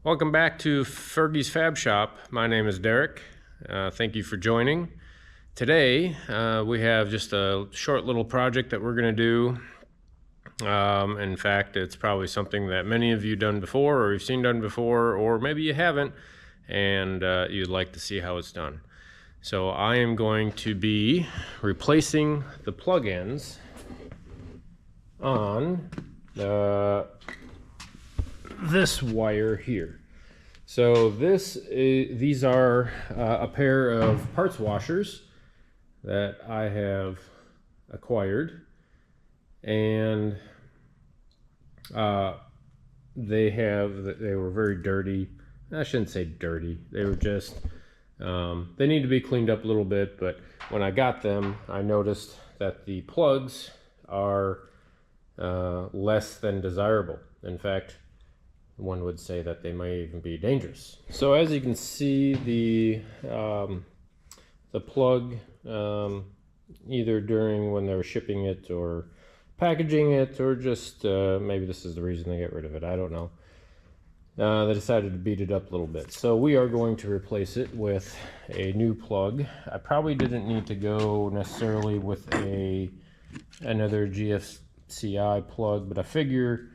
Welcome back to Fergie's Fab Shop. My name is Derek. Thank you for joining. Today we have just a short little project that we're going to do. In fact, it's probably something that many of you done before, or you've seen done before, or maybe you haven't, and you'd like to see how it's done. So I am going to be replacing the plug-ins on this wire here. So these are a pair of parts washers that I have acquired, and they were very dirty. I shouldn't say dirty. They were just they need to be cleaned up a little bit, but when I got them, I noticed that the plugs are less than desirable. In fact, one would say that they may even be dangerous. So as you can see, the plug, either during when they were shipping it or packaging it, or just maybe this is the reason they get rid of it, I don't know. They decided to beat it up a little bit. So we are going to replace it with a new plug. I probably didn't need to go necessarily with another GFCI plug, but I figure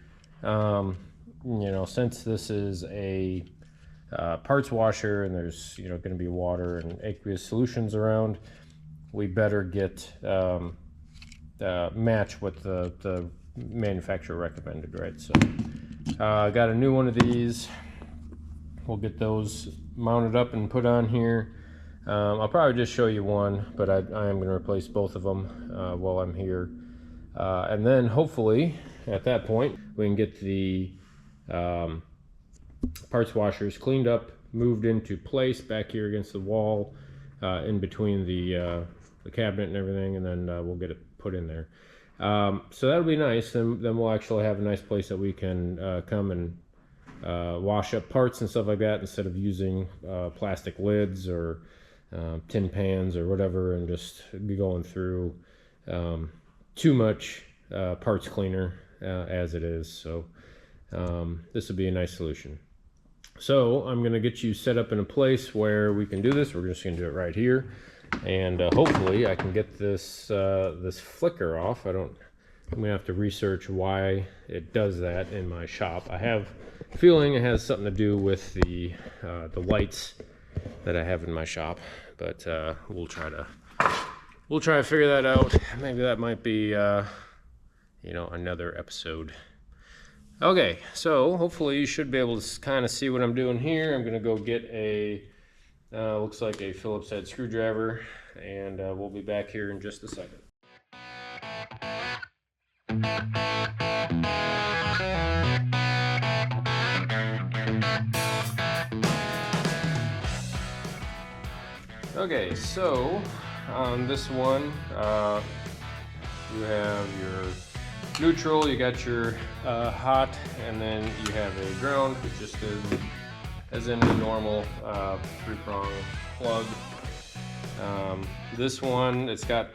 you know, since this is a parts washer and there's, you know, going to be water and aqueous solutions around, we better get match what the manufacturer recommended, right? So I got a new one of these. We'll get those mounted up and put on here. I'll probably just show you one, but I am going to replace both of them while I'm here. And then hopefully at that point we can get the parts washers cleaned up, moved into place back here against the wall, in between the cabinet and everything, and then we'll get it put in there. So that'll be nice. Then we'll actually have a nice place that we can come and wash up parts and stuff like that, instead of using plastic lids or tin pans or whatever, and just going through too much parts cleaner as it is. So this would be a nice solution. So I'm going to get you set up in a place where we can do this. We're just going to do it right here, and hopefully I can get this this flicker off. I'm going to have to research why it does that in my shop. I have a feeling it has something to do with the lights that I have in my shop, but we'll try to figure that out. Maybe that might be you know, another episode. Okay, so hopefully you should be able to kind of see what I'm doing here. I'm going to go get a, looks like a Phillips head screwdriver, and we'll be back here in just a second. Okay, so on this one, you have your neutral, you got your hot, and then you have a ground, which just is as in the normal 3-prong plug. This one, it's got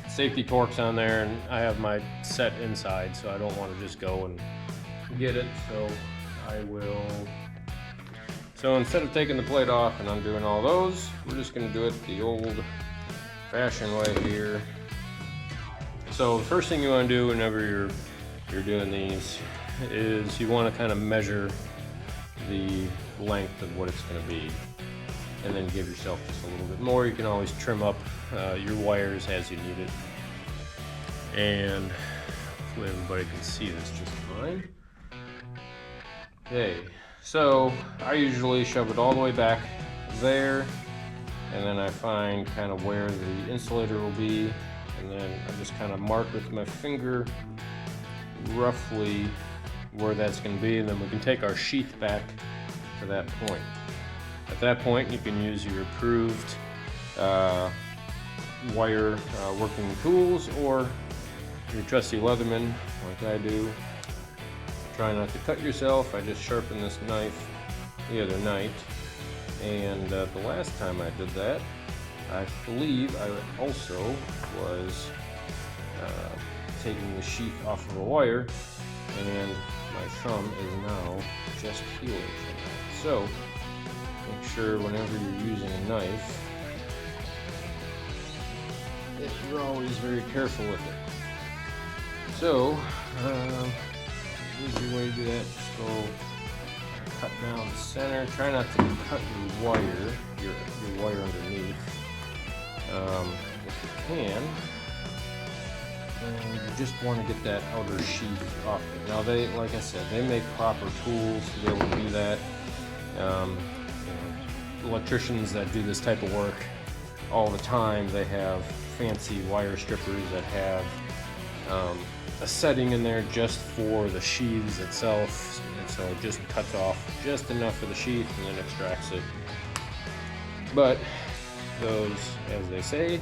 safety torques on there, and I have my set inside, so I don't want to just go and get it. So I will. So instead of taking the plate off and undoing all those, we're just going to do it the old-fashioned way here. So the first thing you want to do whenever you're doing these is you want to kind of measure the length of what it's going to be, and then give yourself just a little bit more. You can always trim up your wires as you need it, and hopefully everybody can see this just fine. Okay, so I usually shove it all the way back there, and then I find kind of where the insulator will be, and then I just kind of mark with my finger roughly where that's going to be, and then we can take our sheath back to that point. At that point, you can use your approved wire working tools, or your trusty Leatherman like I do. Try not to cut yourself. I just sharpened this knife the other night, and the last time I did that, I believe I also was taking the sheath off of a wire, and my thumb is now just healing from that. So make sure whenever you're using a knife that you're always very careful with it. So, easy way to do that, just go cut down the center. Try not to cut your wire underneath. If you can, and you just want to get that outer sheath off it. Now like I said, they make proper tools to be able to do that. Electricians that do this type of work all the time, they have fancy wire strippers that have a setting in there just for the sheaths itself, and so it just cuts off just enough for the sheath and then extracts it. But those, as they say,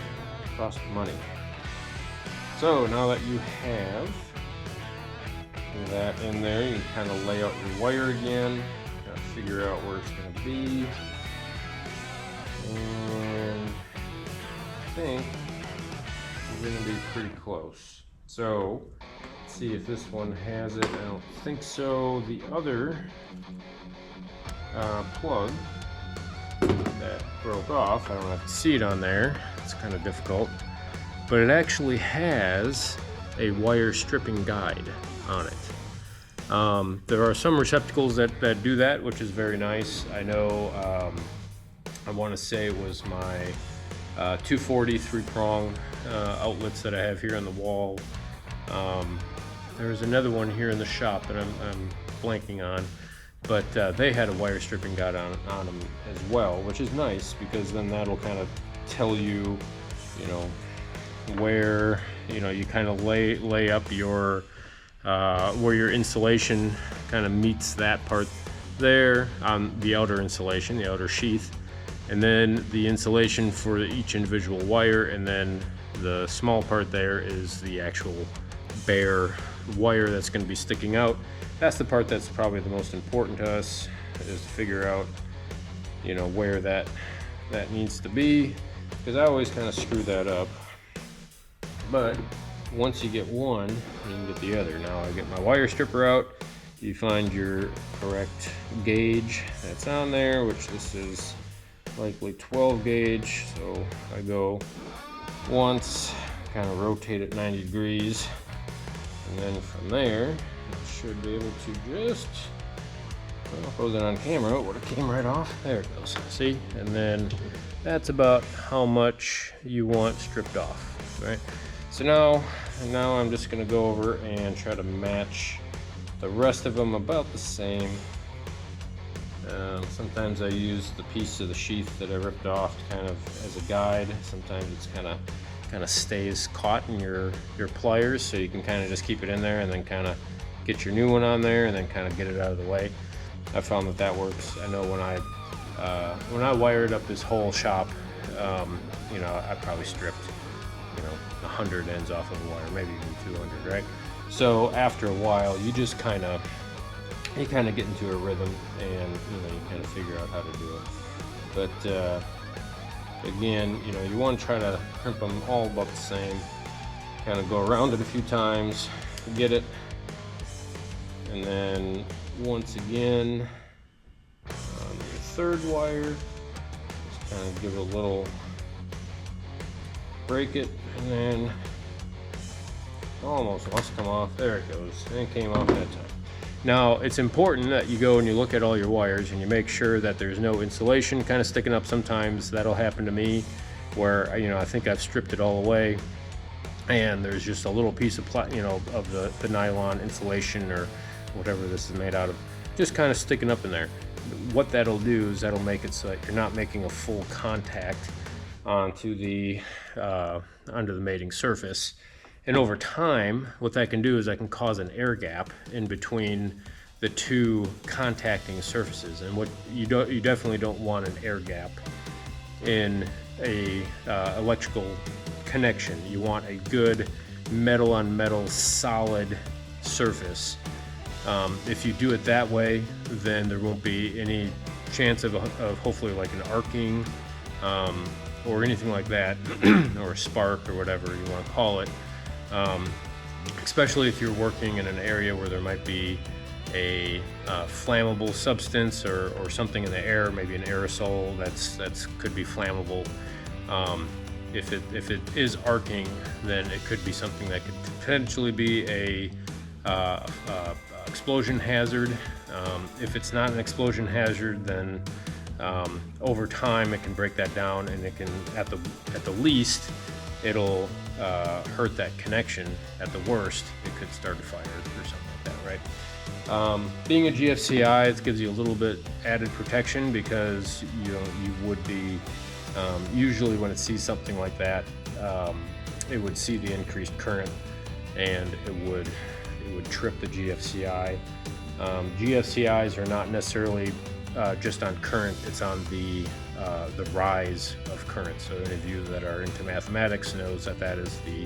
cost money. So now that you have that in there, you can kind of lay out your wire again, kind of figure out where it's going to be, and I think we're going to be pretty close. So let's see if this one has it. I don't think so. The other plug that broke off, I don't have to see it on there, it's kind of difficult, but it actually has a wire stripping guide on it. There are some receptacles that do that, which is very nice. I know, I want to say it was my 240 3-prong outlets that I have here on the wall. There's another one here in the shop that I'm blanking on, but they had a wire stripping guide on them as well, which is nice because then that'll kind of tell you, where you kind of lay up your where your insulation kind of meets that part there on the outer insulation, the outer sheath, and then the insulation for each individual wire, and then the small part there is the actual bare wire that's going to be sticking out. That's the part that's probably the most important to us, is to figure out where that needs to be, because I always kind of screw that up. But once you get one, you can get the other. Now I get my wire stripper out, you find your correct gauge that's on there, which this is likely 12 gauge, so I go once, kind of rotate it 90 degrees, and then from there I should be able to just, well, if I wasn't on camera, it would have came right off. There it goes, see? And then that's about how much you want stripped off, right? So now I'm just going to go over and try to match the rest of them about the same. Sometimes I use the piece of the sheath that I ripped off kind of as a guide. Sometimes it's kind of stays caught in your pliers, so you can kind of just keep it in there and then kind of get your new one on there and then kind of get it out of the way. I found that works. I know when I wired up this whole shop, I probably stripped 100 ends off of the wire, maybe even 200, right? So after a while, you just kind of get into a rhythm, and you kind of figure out how to do it. But again, you want to try to crimp them all about the same. Kind of go around it a few times, get it, and then once again on your third wire, just kind of give it a little, break it, and then almost wants to come off. There it goes, and it came off that time. Now it's important that you go and you look at all your wires and you make sure that there's no insulation kind of sticking up. Sometimes that'll happen to me where I think I've stripped it all away and there's just a little piece of of the nylon insulation or whatever this is made out of just kind of sticking up in there. What that'll do is that'll make it so that you're not making a full contact onto the mating surface. And over time, what that can do is that can cause an air gap in between the two contacting surfaces. And what you definitely don't want an air gap in a electrical connection. You want a good metal on metal solid surface. If you do it that way, then there won't be any chance of hopefully like an arcing or anything like that, or a spark or whatever you want to call it. Especially if you're working in an area where there might be a flammable substance or something in the air, maybe an aerosol that's could be flammable. If it is arcing, then it could be something that could potentially be a explosion hazard. If it's not an explosion hazard, then over time it can break that down, and it can at the least it'll hurt that connection. At the worst, it could start a fire or something like that, right? Being a GFCI, it gives you a little bit added protection, because you would be usually when it sees something like that, it would see the increased current, and it would trip the GFCI. GFCIs are not necessarily just on current; it's on the rise of current. So any of you that are into mathematics knows that is the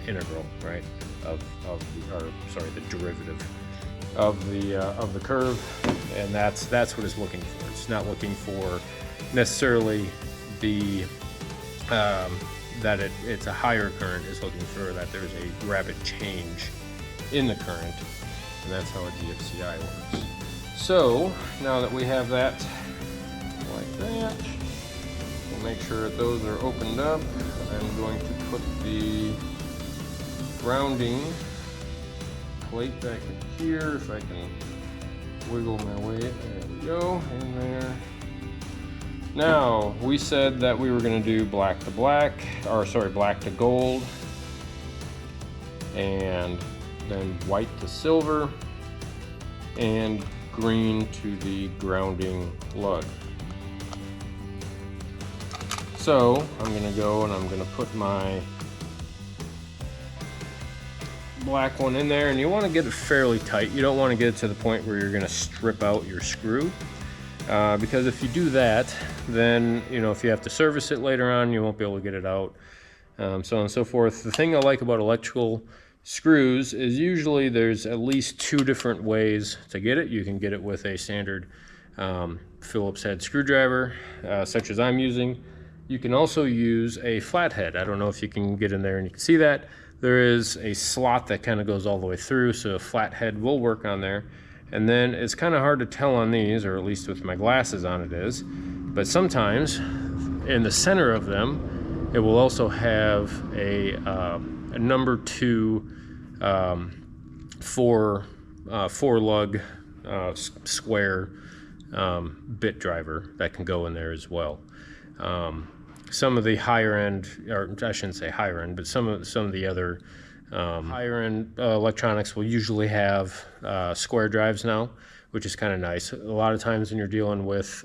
integral, right, the derivative of the curve, and that's what it's looking for. It's not looking for necessarily the that it's a higher current. It's looking for that there's a rapid change in the current, and that's how a GFCI works. So now that we have that like that, we'll make sure that those are opened up. I'm going to put the grounding plate back in here, if I can wiggle my way. There we go, in there. Now, we said that we were going to do black to black, or sorry, black to gold, and then white to silver, and green to the grounding lug. So I'm going to go and I'm going to put my black one in there, and you want to get it fairly tight. You don't want to get it to the point where you're going to strip out your screw, because if you do that, then if you have to service it later on, you won't be able to get it out, so on and so forth. The thing I like about electrical screws is usually there's at least two different ways to get it. You can get it with a standard Phillips head screwdriver, such as I'm using. You can also use a flathead. I don't know if you can get in there and you can see that. There is a slot that kind of goes all the way through, so a flathead will work on there. And then it's kind of hard to tell on these, or at least with my glasses on it is, but sometimes in the center of them, it will also have a number 2 four lug square bit driver that can go in there as well. Some of the higher end, or I shouldn't say higher end, but some of the other higher end electronics will usually have square drives now, which is kind of nice. A lot of times when you're dealing with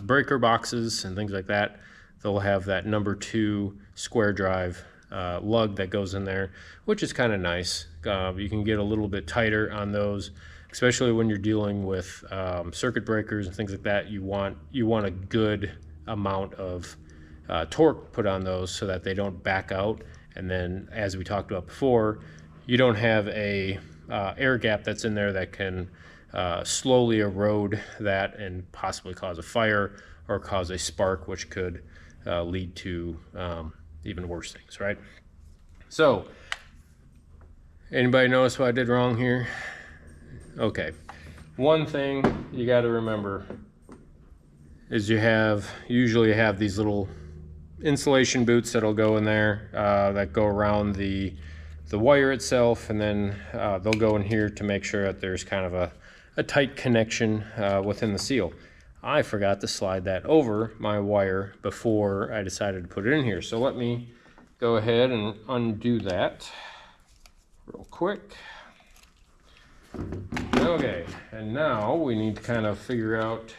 breaker boxes and things like that, they'll have that number 2 square drive lug that goes in there, which is kind of nice. You can get a little bit tighter on those, especially when you're dealing with circuit breakers and things like that. You want a good amount of torque put on those so that they don't back out, and then, as we talked about before, you don't have a air gap that's in there that can slowly erode that and possibly cause a fire or cause a spark, which could lead to even worse things, right? So, anybody notice what I did wrong here? Okay, one thing you got to remember is you usually have these little insulation boots that'll go in there that go around the wire itself, and then they'll go in here to make sure that there's kind of a tight connection within the seal. I forgot to slide that over my wire before I decided to put it in here. So let me go ahead and undo that real quick. Okay, and now we need to kind of figure out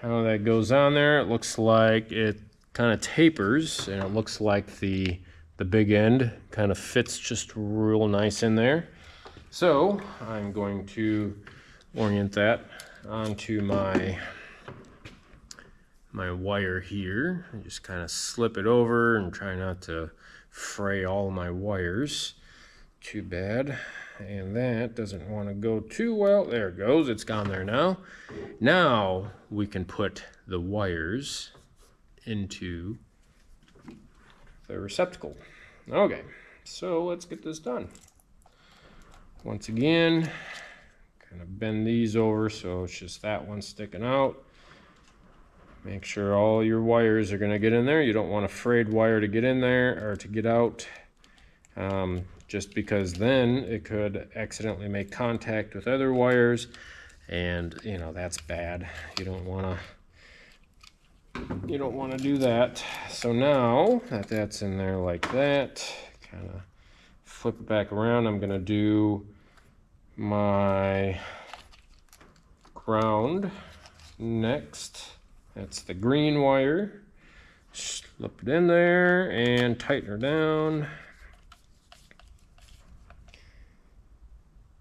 how that goes on there. It looks like it kind of tapers, and it looks like the big end kind of fits just real nice in there. So I'm going to orient that onto my wire here, and just kind of slip it over and try not to fray all my wires too bad. And that doesn't want to go too well. There it goes, it's gone there now. Now we can put the wires into the receptacle. Okay, so let's get this done. once again, kind of bend these over so it's just that one sticking out. Make sure all your wires are going to get in there. You don't want a frayed wire to get in there or to get out, just because then it could accidentally make contact with other wires, and you know that's bad. You don't want to do that. So now that that's in there like that, kind of flip it back around. I'm going to do my ground next. That's the green wire. Slip it in there and tighten her down.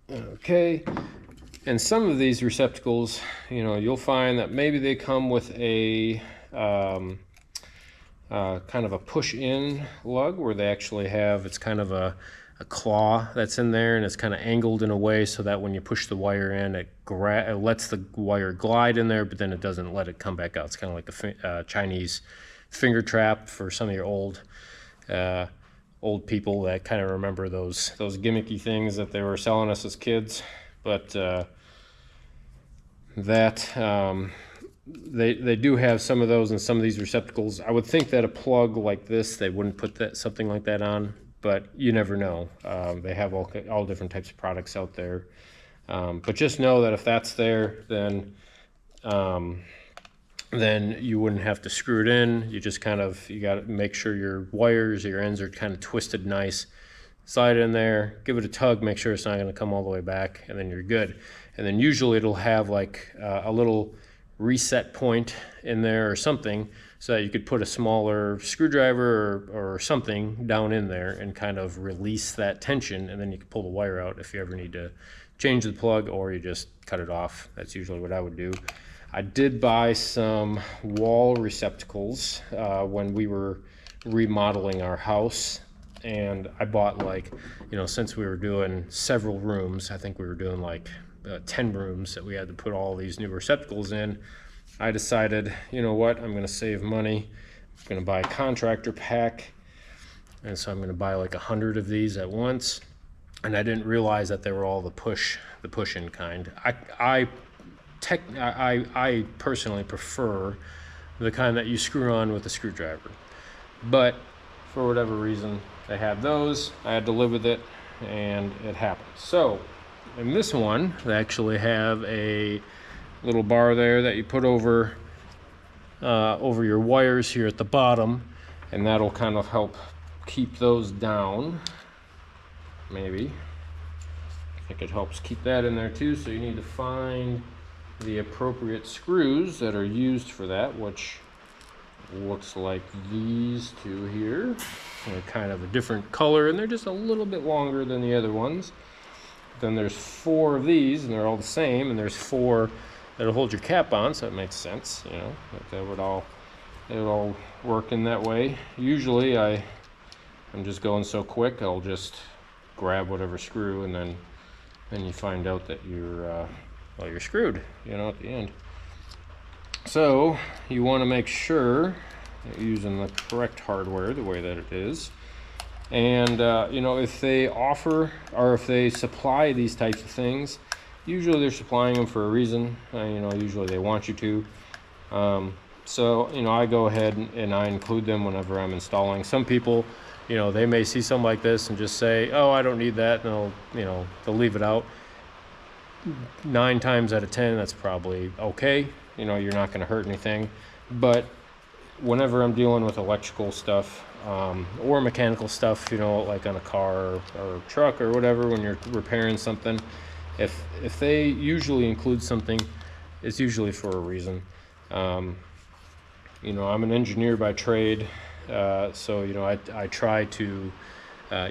Okay, and some of these receptacles, you know, you'll find that maybe they come with a kind of a push-in lug where they actually have, it's kind of a claw that's in there, and it's kind of angled in a way so that when you push the wire in, it lets the wire glide in there, but then it doesn't let it come back out. It's kind of like a Chinese finger trap for some of your old people that kind of remember those gimmicky things that they were selling us as kids. But they do have some of those in some of these receptacles. I would think that a plug like this, they wouldn't put something like that on, but you never know. They have all different types of products out there. But just know that if that's there, then you wouldn't have to screw it in. You just you got to make sure your wires, your ends are kind of twisted nice. Slide it in there, give it a tug, make sure it's not going to come all the way back, and then you're good. And then usually it'll have like a little reset point in there or something, so that you could put a smaller screwdriver or something down in there and kind of release that tension, and then you can pull the wire out if you ever need to change the plug, or you just cut it off. That's usually what I would do. I did buy some wall receptacles when we were remodeling our house, and I bought, like, you know, since we were doing several rooms, I think we were doing like 10 rooms that we had to put all these new receptacles in. I decided, you know what, I'm going to save money. I'm going to buy a contractor pack, and so I'm going to buy like 100 of these at once. And I didn't realize that they were all the push-in kind. I personally prefer the kind that you screw on with a screwdriver, but for whatever reason they had those. I had to live with it, and it happened. So in this one, they actually have a little bar there that you put over your wires here at the bottom, and that'll kind of help keep those down. Maybe. I think it helps keep that in there too, so you need to find the appropriate screws that are used for that, which looks like these two here. They're kind of a different color, and they're just a little bit longer than the other ones. Then there's 4 of these, and they're all the same, and there's 4 that'll hold your cap on, so it makes sense, you know, that it would all work in that way. Usually I'm just going so quick, I'll just grab whatever screw, and then you find out that you're screwed, you know, at the end. So you want to make sure that you're using the correct hardware the way that it is. And you know, if they offer or if they supply these types of things, usually they're supplying them for a reason. You know, usually they want you to. So, you know, I go ahead and I include them whenever I'm installing. Some people, you know, they may see something like this and just say, oh, I don't need that, and they'll leave it out. 9 times out of 10, that's probably okay. You know, you're not going to hurt anything. But whenever I'm dealing with electrical stuff or mechanical stuff, you know, like on a car or truck or whatever, when you're repairing something, if they usually include something, it's usually for a reason. You know, I'm an engineer by trade, so, you know, I try to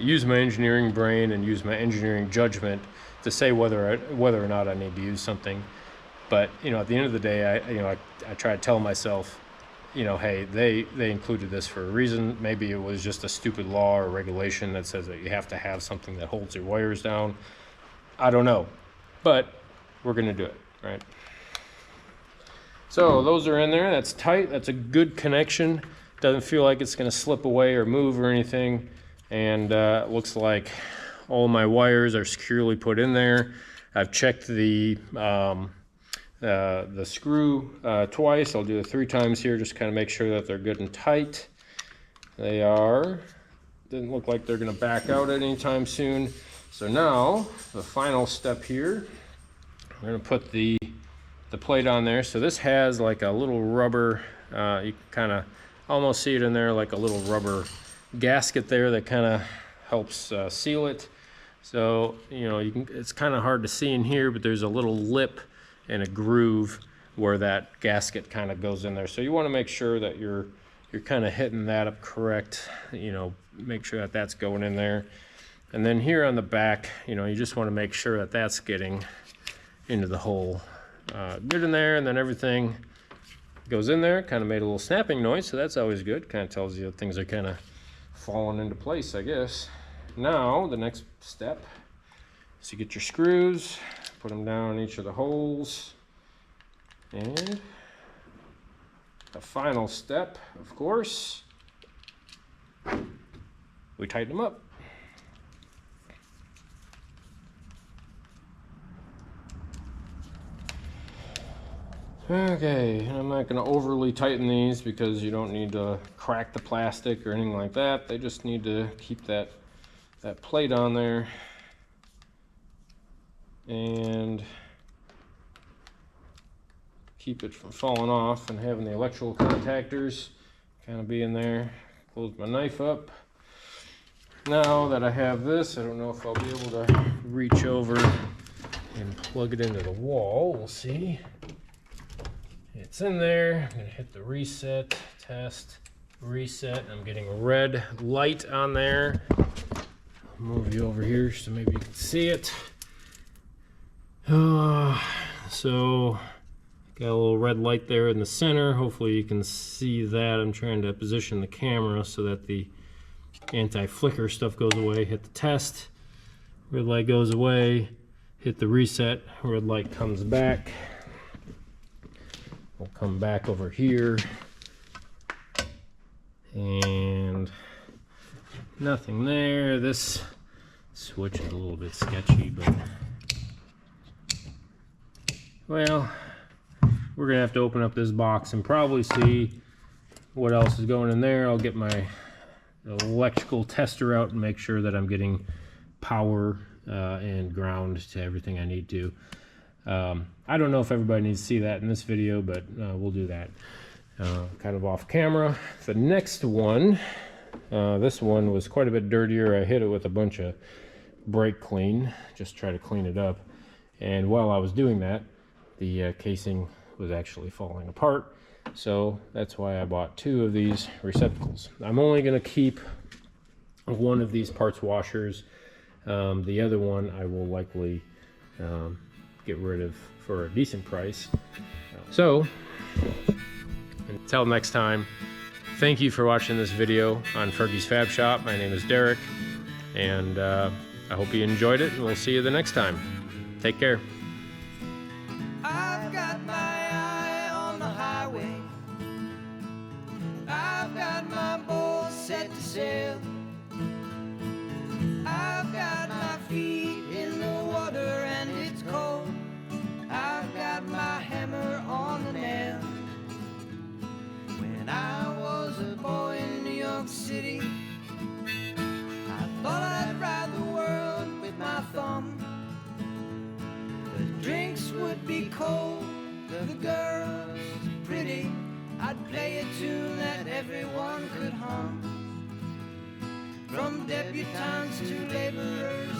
use my engineering brain and use my engineering judgment to say whether or not I need to use something. But, you know, at the end of the day, I try to tell myself, you know, hey, they included this for a reason. Maybe it was just a stupid law or regulation that says that you have to have something that holds your wires down. I don't know, but we're going to do it, right? So those are in there. That's tight. That's a good connection. Doesn't feel like it's going to slip away or move or anything. And looks like all my wires are securely put in there. I've checked the screw twice. I'll do it 3 times here, just kind of make sure that they're good and tight. They are. Didn't look like they're going to back out anytime soon. So now the final step here, we're going to put the plate on there. So this has like a little rubber, you can kind of almost see it in there, like a little rubber gasket there that kind of helps seal it. So, you know, it's kind of hard to see in here, but there's a little lip and a groove where that gasket kind of goes in there. So you want to make sure that you're kind of hitting that up correct, you know, make sure that that's going in there. And then here on the back, you know, you just want to make sure that that's getting into the hole good in there, and then everything goes in there. Kind of made a little snapping noise, so that's always good. Kind of tells you that things are kind of falling into place, I guess. Now the next step is to get your screws, put them down in each of the holes, and the final step, of course, we tighten them up. Okay, and I'm not going to overly tighten these because you don't need to crack the plastic or anything like that. They just need to keep that plate on there and keep it from falling off, and having the electrical contactors kind of be in there. Close my knife up. Now that I have this, I don't know if I'll be able to reach over and plug it into the wall. We'll see. It's in there. I'm gonna hit the reset, test, reset. I'm getting a red light on there. I'll move you over here so maybe you can see it. So got a little red light there in the center. Hopefully you can see that. I'm trying to position the camera so that the anti-flicker stuff goes away. Hit the test, red light goes away. Hit the reset, red light comes back. We'll come back over here, and nothing there. This switch is a little bit sketchy, but well, we're gonna have to open up this box and probably see what else is going in there. I'll get my electrical tester out and make sure that I'm getting power and ground to everything I need to. I don't know if everybody needs to see that in this video, but we'll do that kind of off camera. The next one, this one was quite a bit dirtier. I hit it with a bunch of brake clean, just try to clean it up. And while I was doing that, the casing was actually falling apart. So that's why I bought 2 of these receptacles. I'm only going to keep one of these parts washers. The other one I will likely get rid of for a decent price. So until next time, thank you for watching this video on Fergie's Fab Shop. My name is Derek, and I hope you enjoyed it, and we'll see you the next time. Take care. I've got my eye on the highway. I've got my boat set to sail. I've got my feet in the water and it's cold. I've got my hammer on the nail. When I was a boy in New York City, I thought I'd ride the world with my thumb. The drinks would be cold, the girls pretty. I'd play a tune that everyone could hum. From debutantes to laborers,